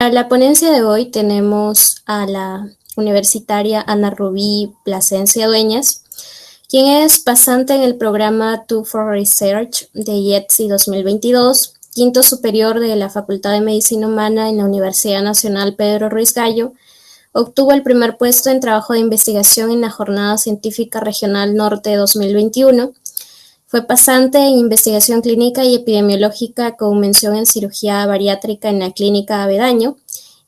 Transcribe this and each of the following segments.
Para la ponencia de hoy tenemos a la universitaria Ana Rubí Plasencia Dueñas, quien es pasante en el programa Two for Research de IETSI 2022, quinto superior de la Facultad de Medicina Humana en la Universidad Nacional Pedro Ruiz Gallo. Obtuvo el primer puesto en trabajo de investigación en la Jornada Científica Regional Norte 2021. Fue pasante en investigación clínica y epidemiológica con mención en cirugía bariátrica en la Clínica Avedaño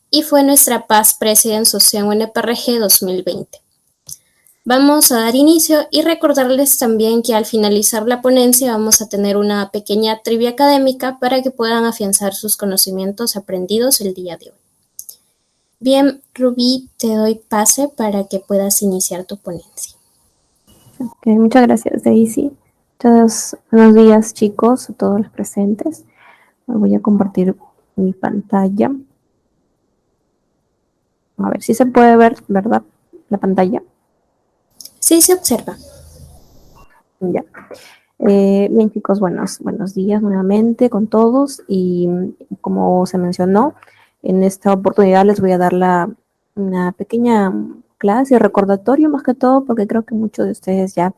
y fue nuestra Past President Asociación UNPRG 2020. Vamos a dar inicio y recordarles también que al finalizar la ponencia vamos a tener una pequeña trivia académica para que puedan afianzar sus conocimientos aprendidos el día de hoy. Bien, Rubí, te doy pase para que puedas iniciar tu ponencia. Okay, muchas gracias, Daisy. Buenos días, chicos, a todos los presentes. Voy a compartir mi pantalla. A ver si se puede ver, ¿verdad? La pantalla. Sí, se observa. Ya. Bien, chicos, buenos días nuevamente con todos. Y como se mencionó, en esta oportunidad les voy a dar una pequeña clase, recordatorio más que todo, porque creo que muchos de ustedes ya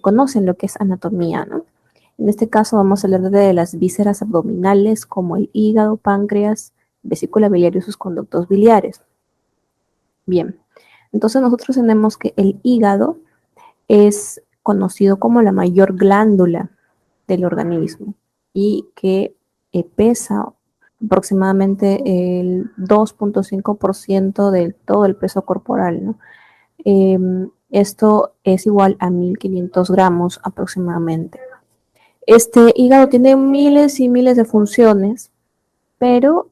conocen lo que es anatomía, ¿no? En este caso vamos a hablar de las vísceras abdominales como el hígado, páncreas, vesícula biliar y sus conductos biliares. Bien, entonces nosotros tenemos que el hígado es conocido como la mayor glándula del organismo y que pesa aproximadamente el 2.5% de todo el peso corporal, ¿no? Esto es igual a 1500 gramos aproximadamente. Este hígado tiene miles y miles de funciones, pero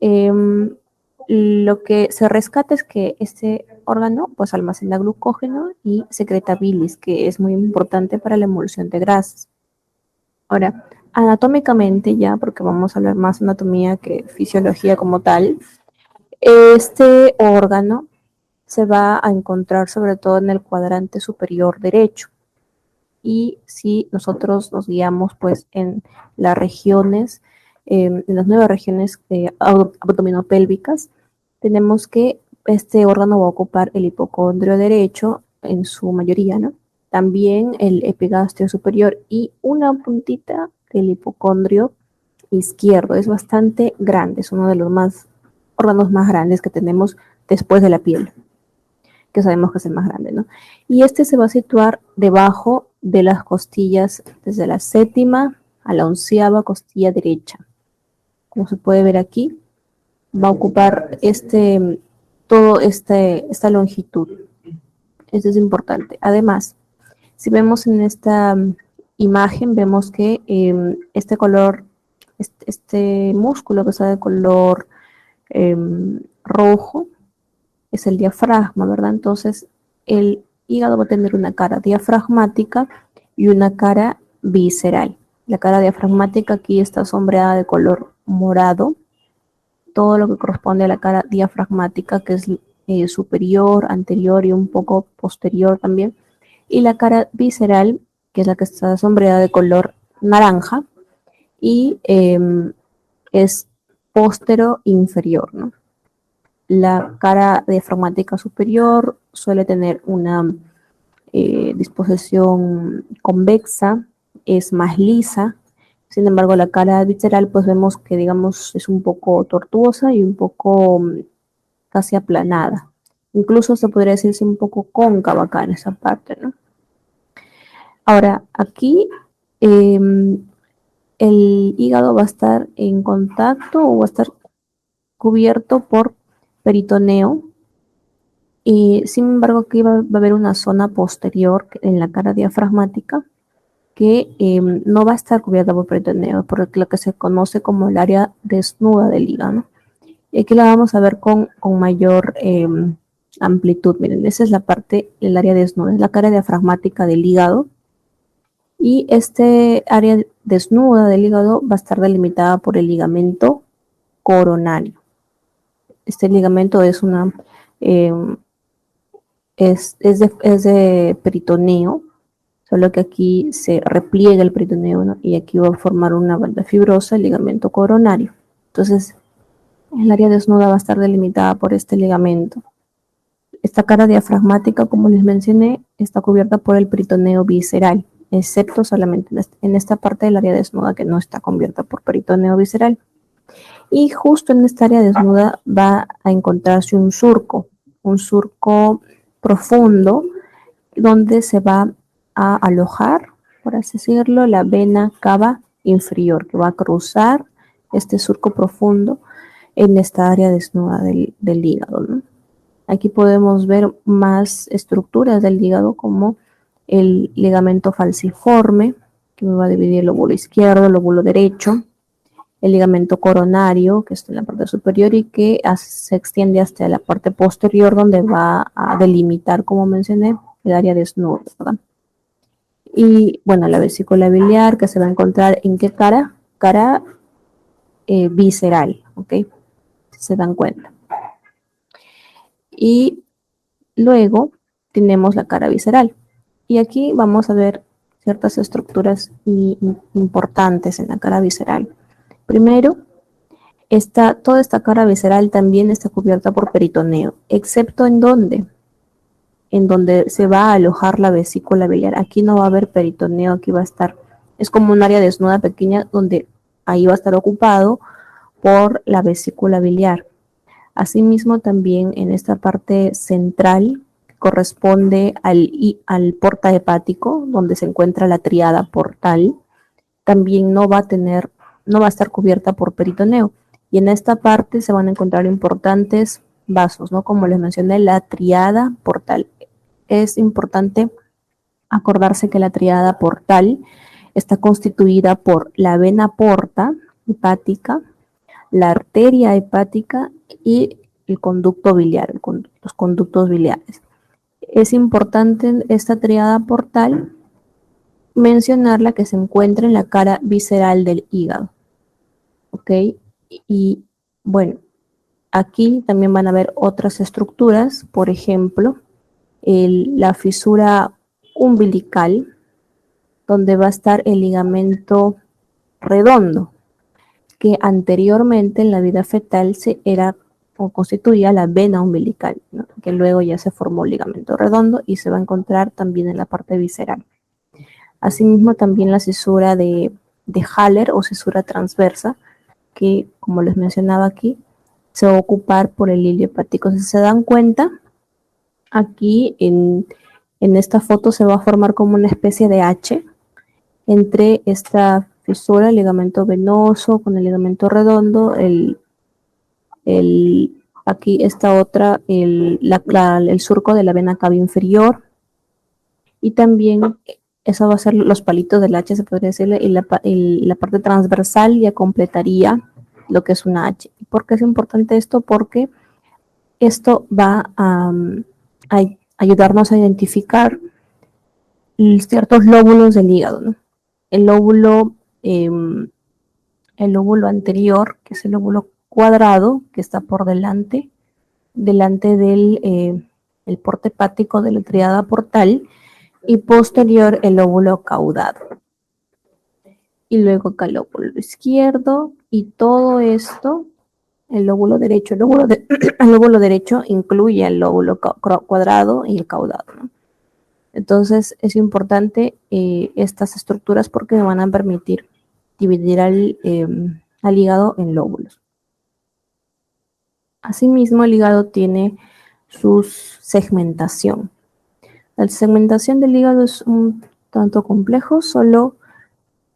lo que se rescata es que este órgano pues almacena glucógeno y secreta bilis, que es muy importante para la emulsión de grasas. Ahora, anatómicamente ya, porque vamos a hablar más anatomía que fisiología como tal, este órgano se va a encontrar sobre todo en el cuadrante superior derecho. Y si nosotros nos guiamos pues en las regiones, en las 9 regiones abdominopélvicas, tenemos que este órgano va a ocupar el hipocondrio derecho en su mayoría, ¿no? También el epigastrio superior y una puntita del hipocondrio izquierdo. Es bastante grande, es uno de los órganos más grandes que tenemos después de la piel, que sabemos que es el más grande, ¿no? Y este se va a situar debajo de las costillas, desde la 7ª a la 11ª costilla derecha. Como se puede ver aquí, va a ocupar toda esta longitud. Esto es importante. Además, si vemos en esta imagen, vemos que este color, este músculo que está de color rojo, es el diafragma, ¿verdad? Entonces, el hígado va a tener una cara diafragmática y una cara visceral. La cara diafragmática aquí está sombreada de color morado, todo lo que corresponde a la cara diafragmática, que es superior, anterior y un poco posterior también. Y la cara visceral, que es la que está sombreada de color naranja y es postero inferior, ¿no? La cara diafragmática superior suele tener una disposición convexa, es más lisa. Sin embargo, la cara visceral, pues vemos que, digamos, es un poco tortuosa y un poco casi aplanada. Incluso se podría decirse un poco cóncava acá en esa parte, ¿no? Ahora, aquí el hígado va a estar en contacto o va a estar cubierto por peritoneo. Y sin embargo, aquí va a haber una zona posterior en la cara diafragmática que no va a estar cubierta por peritoneo, por lo que se conoce como el área desnuda del hígado, ¿no? Y aquí la vamos a ver con mayor amplitud. Miren, esa es la parte, el área desnuda, es la cara diafragmática del hígado. Y este área desnuda del hígado va a estar delimitada por el ligamento coronario. Este ligamento es de peritoneo, solo que aquí se repliega el peritoneo, ¿no? Y aquí va a formar una banda fibrosa, el ligamento coronario. Entonces, El área desnuda va a estar delimitada por este ligamento. Esta cara diafragmática, como les mencioné, está cubierta por el peritoneo visceral, excepto solamente en esta parte del área desnuda que no está cubierta por peritoneo visceral. Y justo en esta área desnuda va a encontrarse un surco profundo, donde se va a alojar, por así decirlo, la vena cava inferior, que va a cruzar este surco profundo en esta área desnuda del hígado, ¿no? Aquí podemos ver más estructuras del hígado, como el ligamento falciforme, que me va a dividir el lóbulo izquierdo, el lóbulo derecho, el ligamento coronario, que está en la parte superior y que se extiende hasta la parte posterior, donde va a delimitar, como mencioné, el área desnuda, ¿verdad? Y bueno, la vesícula biliar, que se va a encontrar en qué cara, visceral, ¿ok? Si se dan cuenta. Y luego tenemos la cara visceral. Y aquí vamos a ver ciertas estructuras importantes en la cara visceral. Primero, toda esta cara visceral también está cubierta por peritoneo, excepto en donde se va a alojar la vesícula biliar. Aquí no va a haber peritoneo, aquí va a estar, es como un área desnuda pequeña donde ahí va a estar ocupado por la vesícula biliar. Asimismo, también en esta parte central corresponde al porta hepático, donde se encuentra la tríada portal. También no va a estar cubierta por peritoneo. Y en esta parte se van a encontrar importantes vasos, ¿no? Como les mencioné, la tríada portal. Es importante acordarse que la tríada portal está constituida por la vena porta hepática, la arteria hepática y el conducto biliar, los conductos biliares. Es importante en esta tríada portal mencionarla, que se encuentra en la cara visceral del hígado. ¿Ok? Y bueno, aquí también van a ver otras estructuras, por ejemplo, la fisura umbilical, donde va a estar el ligamento redondo, que anteriormente en la vida fetal era o constituía la vena umbilical, ¿no? Que luego ya se formó el ligamento redondo y se va a encontrar también en la parte visceral. Asimismo, también la cisura de Haller o cisura transversa, que, como les mencionaba aquí, se va a ocupar por el hilio hepático. Si se dan cuenta, aquí en esta foto se va a formar como una especie de H entre esta fisura, el ligamento venoso con el ligamento redondo, aquí esta otra, el surco de la vena cava inferior, y también eso va a ser los palitos del H, se podría decirle, y la parte transversal ya completaría lo que es una H. ¿Por qué es importante esto? Porque esto va a ayudarnos a identificar ciertos lóbulos del hígado, ¿no? El lóbulo anterior, que es el lóbulo cuadrado, que está por delante del el porte hepático de la tríada portal, y posterior el lóbulo caudado. Y luego acá el lóbulo izquierdo, y todo esto, el lóbulo derecho, el lóbulo derecho incluye el lóbulo cuadrado y el caudado, ¿no? Entonces es importante estas estructuras, porque me van a permitir dividir al hígado en lóbulos. Asimismo, el hígado tiene su segmentación. La segmentación del hígado es un tanto complejo, solo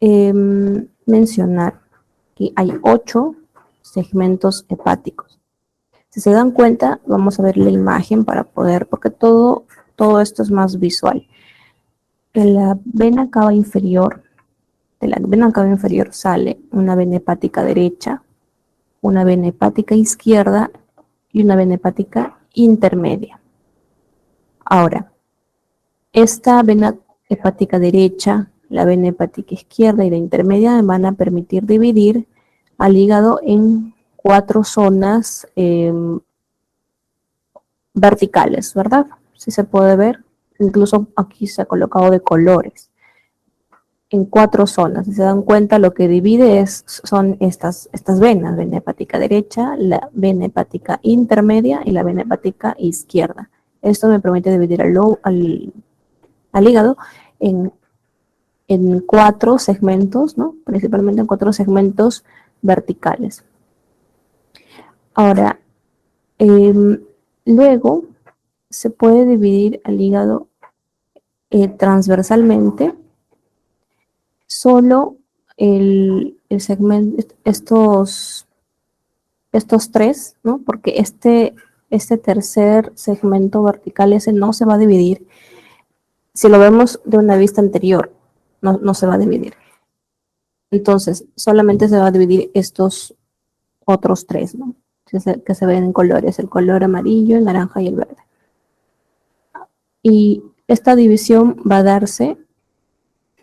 mencionar que hay 8 segmentos hepáticos. Si se dan cuenta, vamos a ver la imagen para poder, porque todo esto es más visual. De la vena cava inferior, sale una vena hepática derecha, una vena hepática izquierda y una vena hepática intermedia. Ahora, esta vena hepática derecha, la vena hepática izquierda y la intermedia me van a permitir dividir al hígado en 4 zonas verticales, ¿verdad? Si se puede ver, incluso aquí se ha colocado de colores. en 4 zonas. Si se dan cuenta, lo que divide son estas venas: vena hepática derecha, la vena hepática intermedia y la vena hepática izquierda. Esto me permite dividir al hígado en 4 segmentos, ¿no? Principalmente en 4 segmentos verticales. Ahora, luego se puede dividir al hígado transversalmente. Solo el segmento, estos 3, ¿no? Porque este tercer segmento vertical, ese no se va a dividir. Si lo vemos de una vista anterior, no se va a dividir. Entonces, solamente se va a dividir estos otros 3, ¿no? Que se ven en colores: el color amarillo, el naranja y el verde. Y esta división va a darse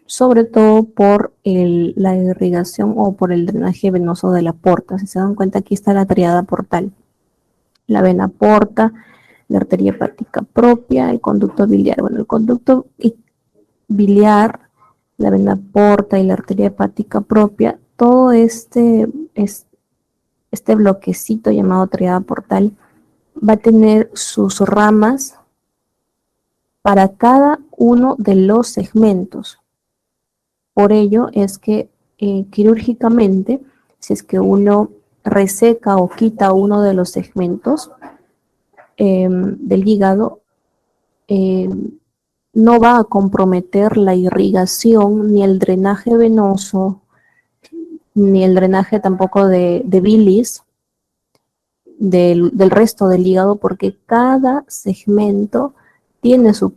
sobre todo por la irrigación o por el drenaje venoso de la porta. Si se dan cuenta, aquí está la triada portal: la vena porta, la arteria hepática propia, el conducto biliar. Bueno, el conducto biliar, la vena porta y la arteria hepática propia, todo este bloquecito llamado triada portal va a tener sus ramas para cada uno de los segmentos. Por ello es que quirúrgicamente, si es que uno reseca o quita uno de los segmentos del hígado, no va a comprometer la irrigación, ni el drenaje venoso, ni el drenaje tampoco de bilis del resto del hígado, porque cada segmento tiene su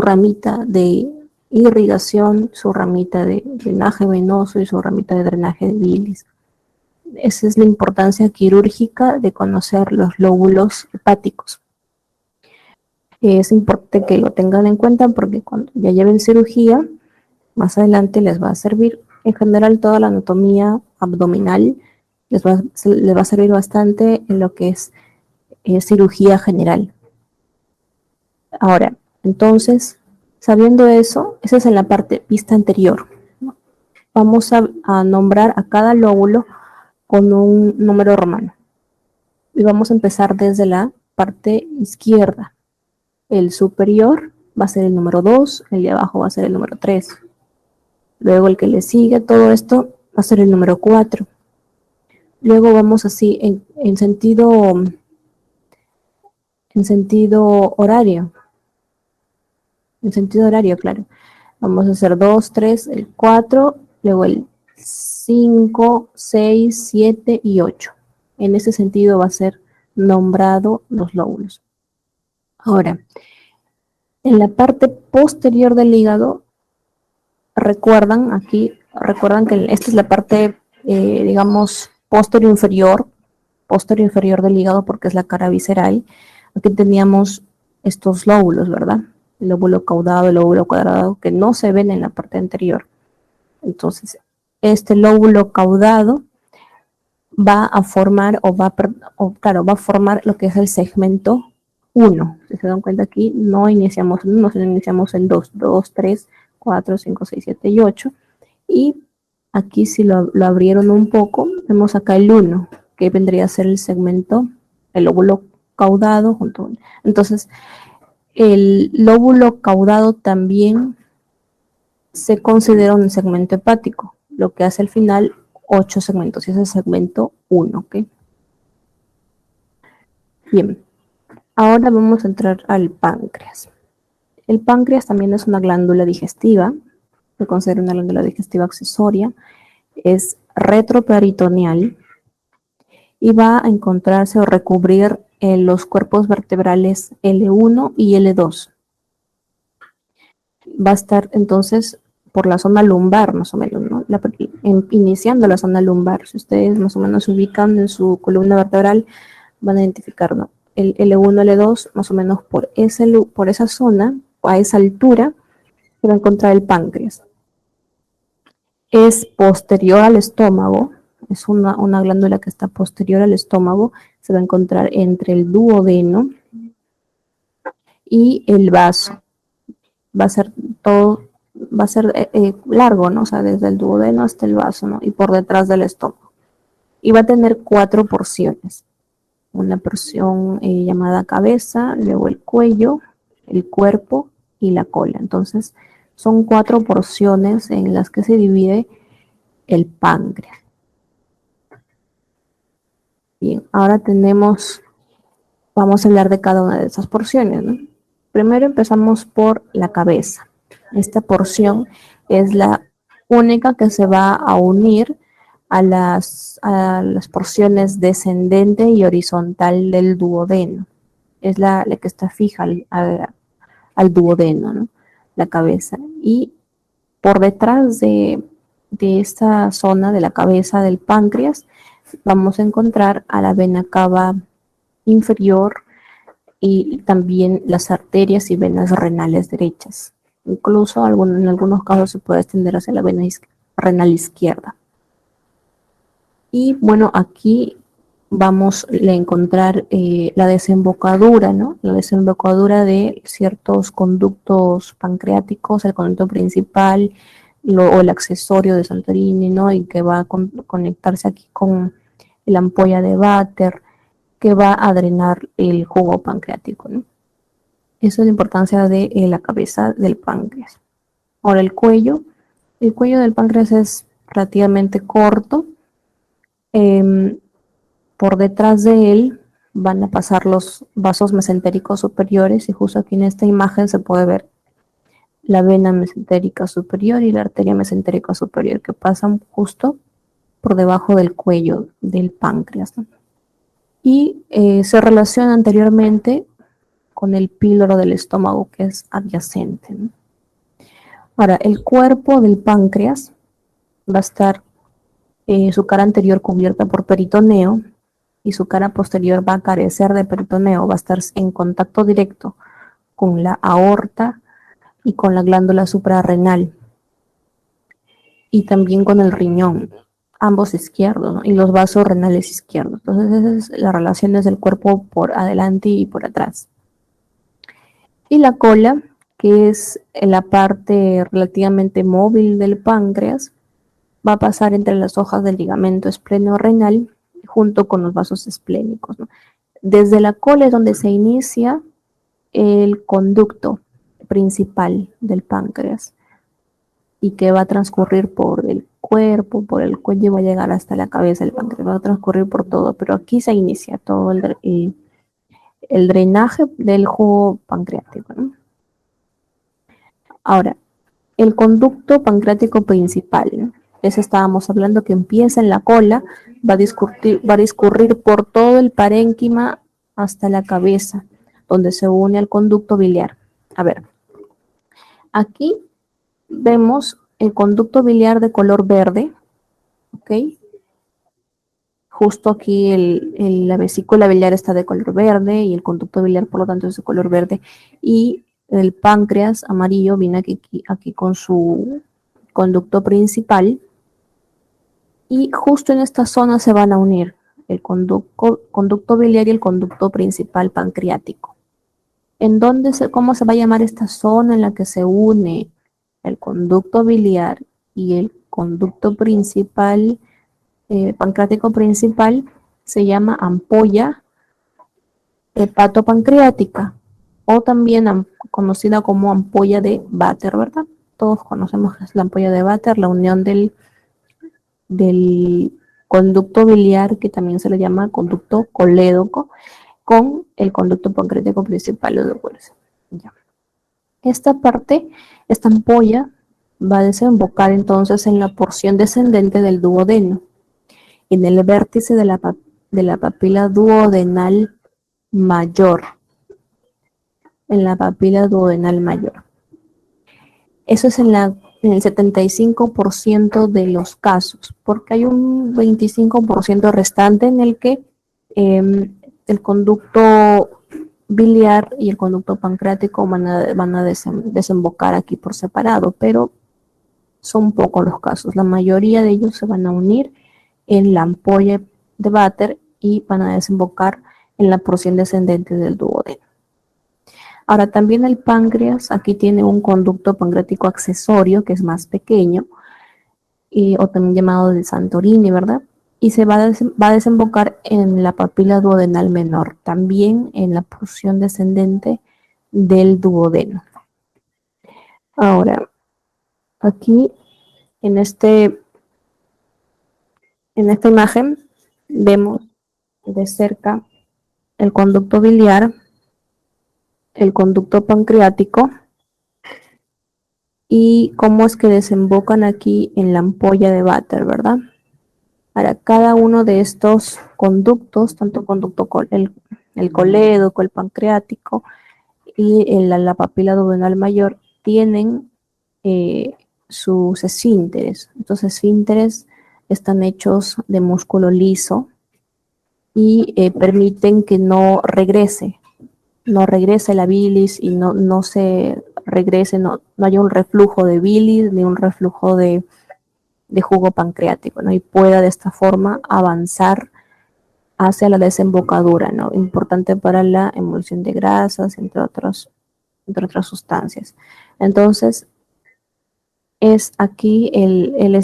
ramita de irrigación, su ramita de drenaje venoso y su ramita de drenaje de bilis. Esa es la importancia quirúrgica de conocer los lóbulos hepáticos. Es importante que lo tengan en cuenta, porque cuando ya lleven cirugía, más adelante les va a servir. En general, toda la anatomía abdominal les va a servir bastante en lo que es cirugía general. Ahora, entonces, sabiendo eso, esa es en la vista anterior. Vamos a nombrar a cada lóbulo con un número romano. Y vamos a empezar desde la parte izquierda. El superior va a ser el número 2, el de abajo va a ser el número 3. Luego el que le sigue, todo esto va a ser el número 4. Luego vamos así en sentido horario. En sentido horario, claro. Vamos a hacer 2, 3, el 4, luego el 5, 6, 7 y 8. En ese sentido va a ser nombrado los lóbulos. Ahora, en la parte posterior del hígado, recuerdan que esta es la parte, digamos, posterior inferior del hígado, porque es la cara visceral. Aquí teníamos estos lóbulos, ¿verdad? El lóbulo caudado, el lóbulo cuadrado, que no se ven en la parte anterior. Entonces, este lóbulo caudado va a formar lo que es el segmento 1. Si se dan cuenta, aquí no iniciamos en 1, sino iniciamos en 2, 3, 4, 5, 6, 7 y 8. Y aquí, si lo abrieron un poco, vemos acá el 1, que vendría a ser el segmento, el lóbulo caudado junto. Entonces, el lóbulo caudado también se considera un segmento hepático, lo que hace al final 8 segmentos, y ese es el segmento 1, ¿ok? Bien, ahora vamos a entrar al páncreas. El páncreas también es una glándula digestiva, se considera una glándula digestiva accesoria, es retroperitoneal y va a encontrarse o recubrir los cuerpos vertebrales L1 y L2. Va a estar entonces por la zona lumbar, más o menos, ¿no? Iniciando la zona lumbar. Si ustedes más o menos se ubican en su columna vertebral, van a identificar, ¿no? El L1, L2, más o menos por esa zona, a esa altura, se va a encontrar el páncreas. Es posterior al estómago, es una glándula que está posterior al estómago, se va a encontrar entre el duodeno y el vaso. Va a ser todo va a ser largo, ¿no? O sea, desde el duodeno hasta el vaso, ¿no? Y por detrás del estómago. Y va a tener 4 porciones. Una porción llamada cabeza, luego el cuello, el cuerpo y la cola. Entonces, son 4 porciones en las que se divide el páncreas. Bien, ahora vamos a hablar de cada una de esas porciones, ¿no? Primero empezamos por la cabeza. Esta porción es la única que se va a unir a las porciones descendente y horizontal del duodeno. Es la que está fija al duodeno, ¿no? La cabeza. Y por detrás de esta zona de la cabeza del páncreas vamos a encontrar a la vena cava inferior y también las arterias y venas renales derechas. Incluso en algunos casos se puede extender hacia la vena renal izquierda. Y bueno, aquí vamos a encontrar la desembocadura, ¿no? La desembocadura de ciertos conductos pancreáticos, el conducto principal o el accesorio de Santorini, ¿no? Y que va a conectarse aquí con la ampolla de váter, que va a drenar el jugo pancreático, ¿no? Esa es la importancia de la cabeza del páncreas. Ahora el cuello del páncreas es relativamente corto. Por detrás de él van a pasar los vasos mesentéricos superiores y justo aquí en esta imagen se puede ver la vena mesentérica superior y la arteria mesentérica superior que pasan justo por debajo del cuello del páncreas, ¿no? Y se relaciona anteriormente con el píloro del estómago que es adyacente, ¿no? Ahora, el cuerpo del páncreas va a estar su cara anterior cubierta por peritoneo y su cara posterior va a carecer de peritoneo, va a estar en contacto directo con la aorta y con la glándula suprarrenal y también con el riñón, ambos izquierdos, ¿no? Y los vasos renales izquierdos. Entonces esa es la relación desde el cuerpo por adelante y por atrás. Y la cola, que es la parte relativamente móvil del páncreas, va a pasar entre las hojas del ligamento espleno-renal junto con los vasos esplénicos, ¿no? Desde la cola es donde se inicia el conducto principal del páncreas y que va a transcurrir por el cuerpo, por el cuello y va a llegar hasta la cabeza del páncreas, va a transcurrir por todo, pero aquí se inicia todo el drenaje del jugo pancreático, ¿no? Ahora, el conducto pancreático principal, ¿no? Ese estábamos hablando que empieza en la cola, va a discurrir por todo el parénquima hasta la cabeza, donde se une al conducto biliar. A ver, aquí vemos el conducto biliar de color verde, ¿ok? Justo aquí la vesícula biliar está de color verde y el conducto biliar, por lo tanto, es de color verde. Y el páncreas amarillo viene aquí con su conducto principal. Y justo en esta zona se van a unir el conducto biliar y el conducto principal pancreático. ¿Cómo se va a llamar esta zona en la que se une el conducto biliar y el conducto principal, pancreático principal? Se llama ampolla hepatopancreática o también conocida como ampolla de Vater, ¿verdad? Todos conocemos que es la ampolla de Vater, la unión del conducto biliar, que también se le llama conducto colédoco, con el conducto pancreático principal o de Wells. Ya. Esta ampolla, va a desembocar entonces en la porción descendente del duodeno, en el vértice de la papila duodenal mayor. En la papila duodenal mayor. Eso es en el 75% de los casos, porque hay un 25% restante en el que el conducto biliar y el conducto pancreático van a desembocar aquí por separado, pero son pocos los casos. La mayoría de ellos se van a unir en la ampolla de Vater y van a desembocar en la porción descendente del duodeno. Ahora también el páncreas, aquí tiene un conducto pancreático accesorio que es más pequeño, o también llamado de Santorini, ¿verdad? Y se va a desembocar en la papila duodenal menor, también en la porción descendente del duodeno. Ahora, aquí en esta imagen vemos de cerca el conducto biliar, el conducto pancreático y cómo es que desembocan aquí en la ampolla de váter, ¿verdad? Ahora, cada uno de estos conductos, tanto el colédoco, el pancreático y la papila duodenal mayor, tienen sus esfínteres. Estos esfínteres están hechos de músculo liso y permiten que no regrese la bilis y no se regrese, no haya un reflujo de bilis ni un reflujo de jugo pancreático, ¿no? Y pueda de esta forma avanzar hacia la desembocadura, ¿no? Importante para la emulsión de grasas, entre otras sustancias. Entonces, es aquí el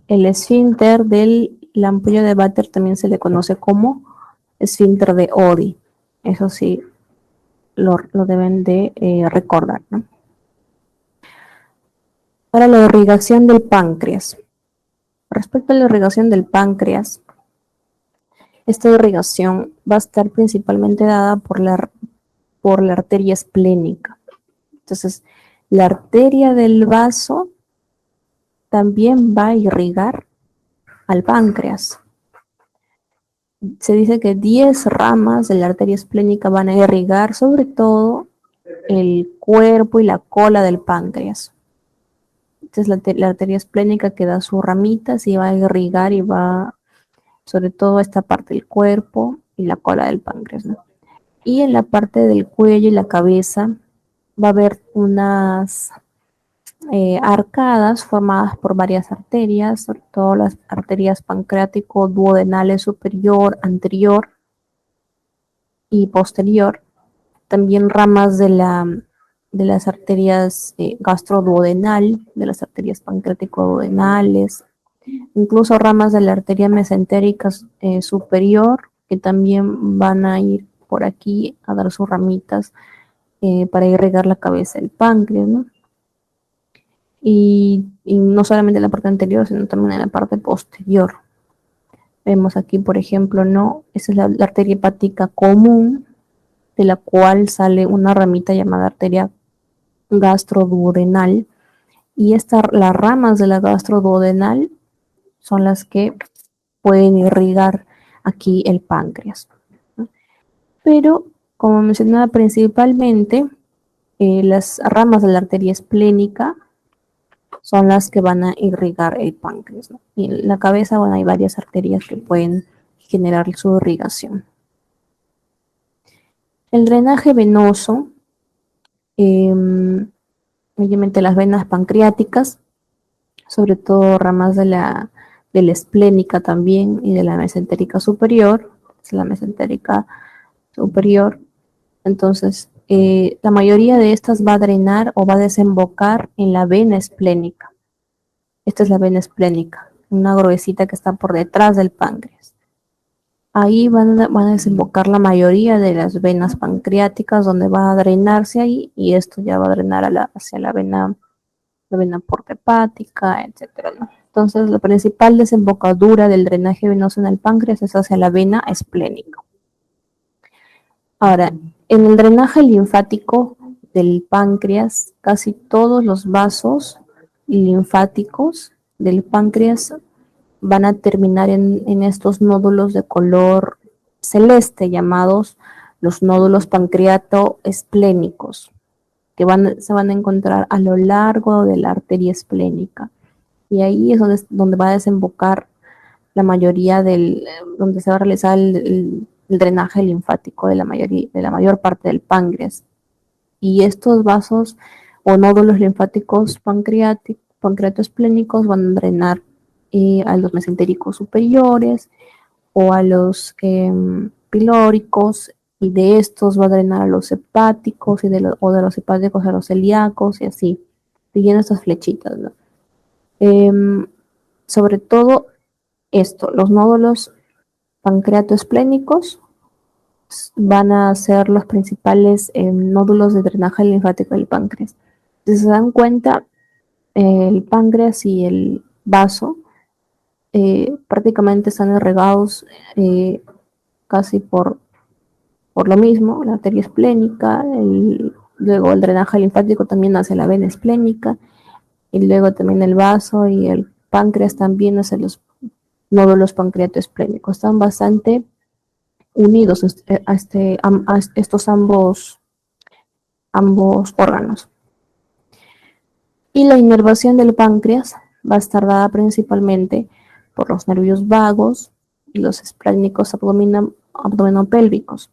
esfínter de la ampolla de váter, también se le conoce como esfínter de Oddi. Eso sí, lo deben de recordar, ¿no? Para la irrigación del páncreas. Respecto a la irrigación del páncreas, esta irrigación va a estar principalmente dada por la arteria esplénica. Entonces, la arteria del vaso también va a irrigar al páncreas. Se dice que 10 ramas de la arteria esplénica van a irrigar sobre todo el cuerpo y la cola del páncreas. Entonces la arteria esplénica que da sus ramitas y va a irrigar y va sobre todo esta parte del cuerpo y la cola del páncreas, ¿no? Y en la parte del cuello y la cabeza va a haber unas arcadas formadas por varias arterias, sobre todo las arterias pancreático-duodenales superior, anterior y posterior. También ramas de las arterias gastroduodenal, de las arterias pancreático-duodenales, incluso ramas de la arteria mesentérica superior, que también van a ir por aquí a dar sus ramitas para irrigar la cabeza del páncreas, ¿no? Y no solamente en la parte anterior, sino también en la parte posterior. Vemos aquí, por ejemplo, ¿no? Esa es la arteria hepática común, de la cual sale una ramita llamada arteria gastroduodenal. Y las ramas de la gastroduodenal son las que pueden irrigar aquí el páncreas, ¿no? Pero, como mencionaba principalmente, las ramas de la arteria esplénica son las que van a irrigar el páncreas, ¿no? Y en la cabeza, bueno, hay varias arterias que pueden generar su irrigación. El drenaje venoso, obviamente las venas pancreáticas, sobre todo ramas de la esplénica también y de la mesentérica superior, es la mesentérica superior. Entonces, la mayoría de estas va a drenar o va a desembocar en la vena esplénica. Esta es la vena esplénica, una gruesita que está por detrás del páncreas. Ahí van a desembocar la mayoría de las venas pancreáticas, donde va a drenarse ahí, y esto ya va a drenar hacia la vena porta hepática, etcétera, ¿no? Entonces, la principal desembocadura del drenaje venoso en el páncreas es hacia la vena esplénica. Ahora, en el drenaje linfático del páncreas, casi todos los vasos linfáticos del páncreas van a terminar en estos nódulos de color celeste llamados los nódulos pancreatoesplénicos, que se van a encontrar a lo largo de la arteria esplénica. Y ahí es donde va a desembocar la mayoría donde se va a realizar el drenaje linfático de la mayor parte del páncreas. Y estos vasos o nódulos linfáticos pancreatoesplénicos van a drenar a los mesentéricos superiores o a los pilóricos y de estos va a drenar a los hepáticos o de los hepáticos a los celíacos y así, siguiendo estas flechitas, ¿no? Sobre todo esto, los nódulos pancreatoesplénicos van a ser los principales nódulos de drenaje linfático del páncreas. Si se dan cuenta, el páncreas y el vaso prácticamente están irrigados casi por lo mismo, la arteria esplénica, luego el drenaje linfático también hacia la vena esplénica, y luego también el vaso y el páncreas también hacia los nódulos pancreatoesplénicos. Están bastante unidos a estos ambos órganos. Y la inervación del páncreas va a estar dada principalmente por los nervios vagos y los esplénicos abdominopélvicos.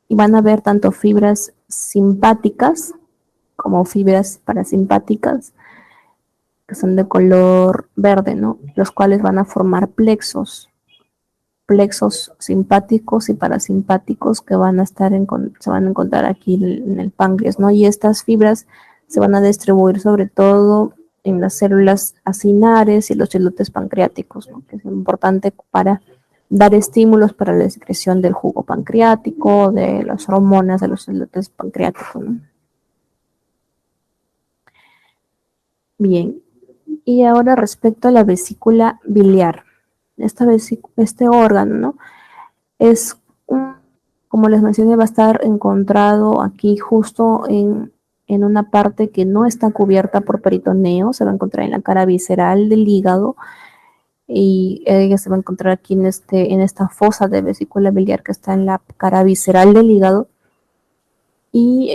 Y van a haber tanto fibras simpáticas como fibras parasimpáticas, que son de color verde, ¿no? Los cuales van a formar plexos simpáticos y parasimpáticos que se van a encontrar aquí en el páncreas, ¿no? Y estas fibras se van a distribuir sobre todo en las células acinares y los islotes pancreáticos, ¿no? Que es importante para dar estímulos para la secreción del jugo pancreático, de las hormonas de los islotes pancreáticos, ¿no? Bien, y ahora respecto a la vesícula biliar. Este órgano, ¿no? Es, como les mencioné, va a estar encontrado aquí justo en una parte que no está cubierta por peritoneo, se va a encontrar en la cara visceral del hígado, y ella se va a encontrar aquí en esta fosa de vesícula biliar que está en la cara visceral del hígado, y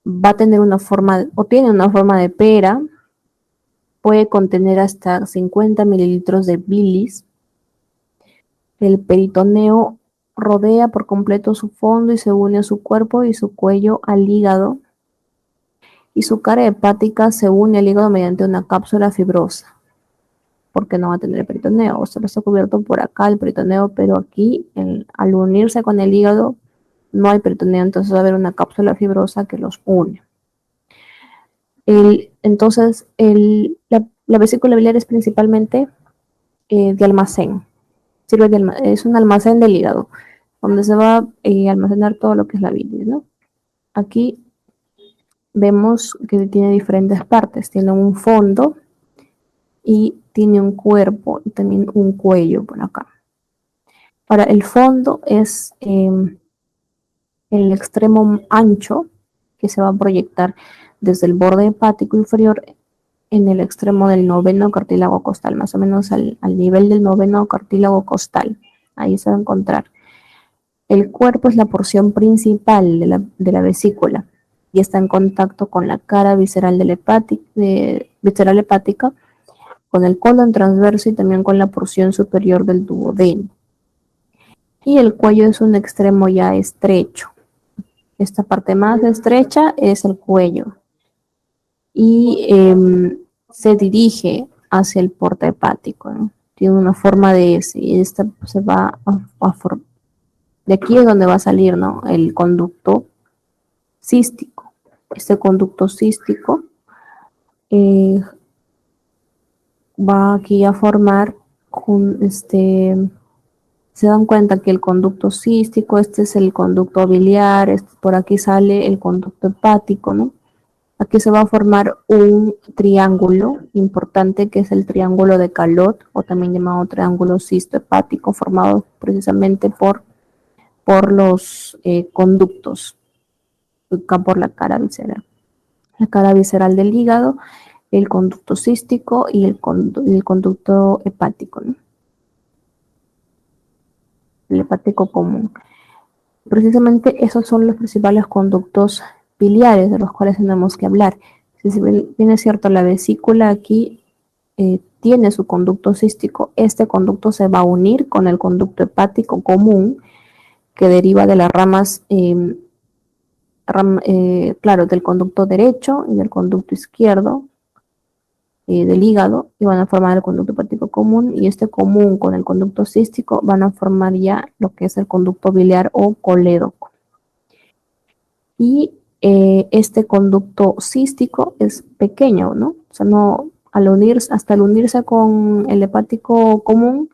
va a tener una forma, o tiene una forma de pera, puede contener hasta 50 mililitros de bilis. El peritoneo rodea por completo su fondo y se une a su cuerpo y su cuello al hígado. Y su cara hepática se une al hígado mediante una cápsula fibrosa, porque no va a tener el peritoneo. Solo está cubierto por acá el peritoneo, pero aquí, al unirse con el hígado, no hay peritoneo, entonces va a haber una cápsula fibrosa que los une. Entonces, la vesícula biliar es principalmente de almacén. Es un almacén del hígado, donde se va a almacenar todo lo que es la bilis, ¿no? Aquí vemos que tiene diferentes partes. Tiene un fondo y tiene un cuerpo y también un cuello por acá. Ahora, el fondo es el extremo ancho que se va a proyectar desde el borde hepático inferior en el extremo del noveno cartílago costal, más o menos al nivel del noveno cartílago costal. Ahí se va a encontrar. El cuerpo es la porción principal de la vesícula y está en contacto con la cara visceral visceral hepática, con el colon transverso y también con la porción superior del duodeno. Y el cuello es un extremo ya estrecho. Esta parte más estrecha es el cuello. Y se dirige hacia el porta hepático, ¿no? Tiene una forma de S y esta se va a formar. De aquí es donde va a salir, ¿no? El conducto cístico. Este conducto cístico va aquí a formar se dan cuenta que el conducto cístico, este es el conducto biliar, por aquí sale el conducto hepático, ¿no? Aquí se va a formar un triángulo importante que es el triángulo de Calot, o también llamado triángulo cisto-hepático, formado precisamente por los conductos, por la cara visceral del hígado, el conducto cístico y el conducto hepático, ¿no? El hepático común. Precisamente esos son los principales conductos biliares de los cuales tenemos que hablar. Si bien es cierto, la vesícula aquí tiene su conducto cístico, este conducto se va a unir con el conducto hepático común que deriva de las ramas, claro, del conducto derecho y del conducto izquierdo del hígado, y van a formar el conducto hepático común, y este común con el conducto cístico van a formar ya lo que es el conducto biliar o colédoco. Y este conducto cístico es pequeño, ¿no? O sea, no, hasta al unirse con el hepático común,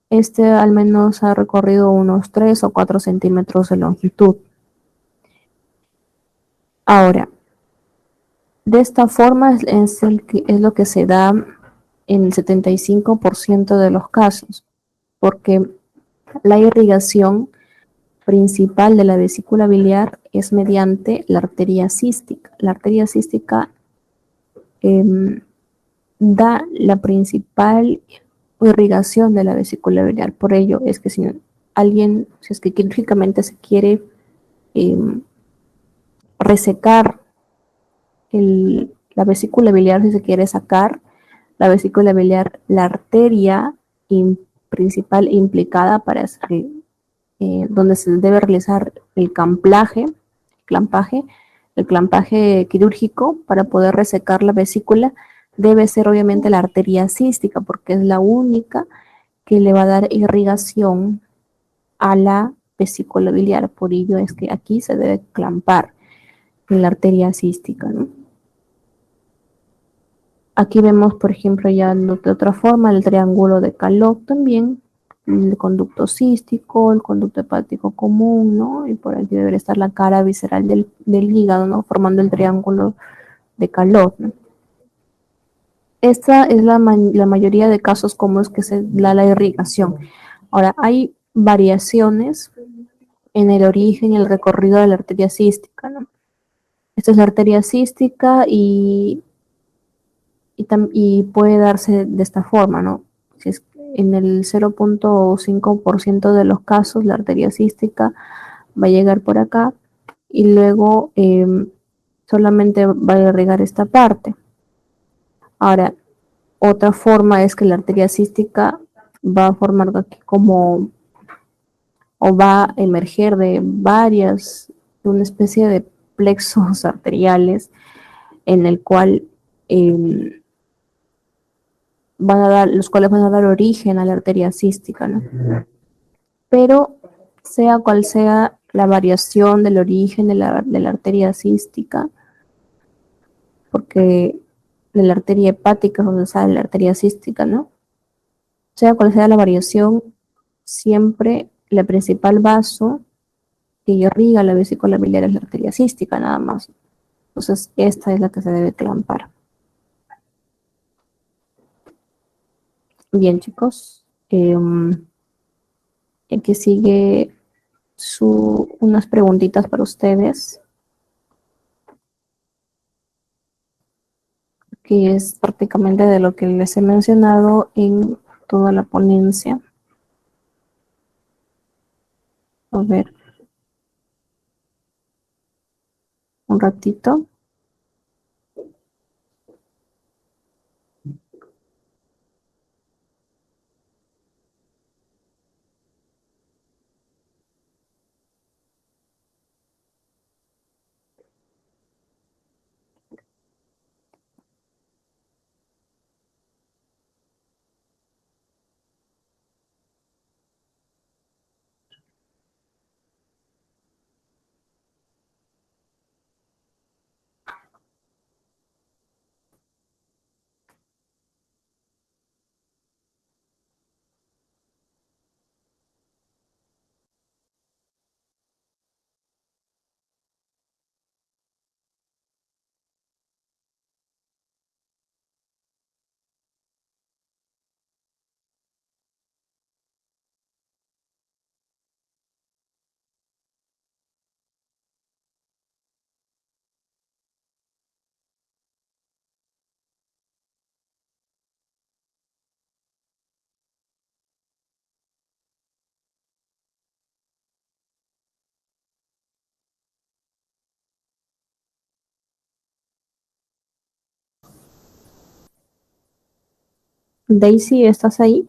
este al menos ha recorrido unos 3 o 4 centímetros de longitud. Ahora, de esta forma es lo que se da en el 75% de los casos, porque la irrigación principal de la vesícula biliar es mediante la arteria cística. La arteria cística da la principal irrigación de la vesícula biliar. Por ello es que si es que quirúrgicamente se quiere eh, resecar la vesícula biliar, si se quiere sacar la vesícula biliar, la arteria principal implicada para hacer, donde se debe realizar clampaje, el clampaje quirúrgico para poder resecar la vesícula, debe ser obviamente la arteria cística, porque es la única que le va a dar irrigación a la vesícula biliar. Por ello es que aquí se debe clampar en la arteria cística, ¿no? Aquí vemos, por ejemplo, ya de otra forma, el triángulo de Calot también, el conducto cístico, el conducto hepático común, ¿no? Y por aquí debería estar la cara visceral del hígado, ¿no? Formando el triángulo de Calot, ¿no? Esta es la mayoría de casos como es que se da la irrigación. Ahora, hay variaciones en el origen y el recorrido de la arteria cística, ¿no? Esta es la arteria cística y puede darse de esta forma, ¿no? Si es en el 0.5% de los casos, la arteria cística va a llegar por acá y luego solamente va a irrigar esta parte. Ahora, otra forma es que la arteria cística va a formar aquí como, o va a emerger de una especie de plexos arteriales en el cual los cuales van a dar origen a la arteria cística, ¿no? Pero sea cual sea la variación del origen de la arteria cística, porque de la arteria hepática es donde sale la arteria cística, ¿no? Sea cual sea la variación, siempre el principal vaso que irriga la vesícula biliar es la arteria cística, nada más. Entonces, esta es la que se debe clampar. Bien, chicos. Aquí sigue unas preguntitas para ustedes, que es prácticamente de lo que les he mencionado en toda la ponencia. A ver, un ratito. Daisy, ¿estás ahí?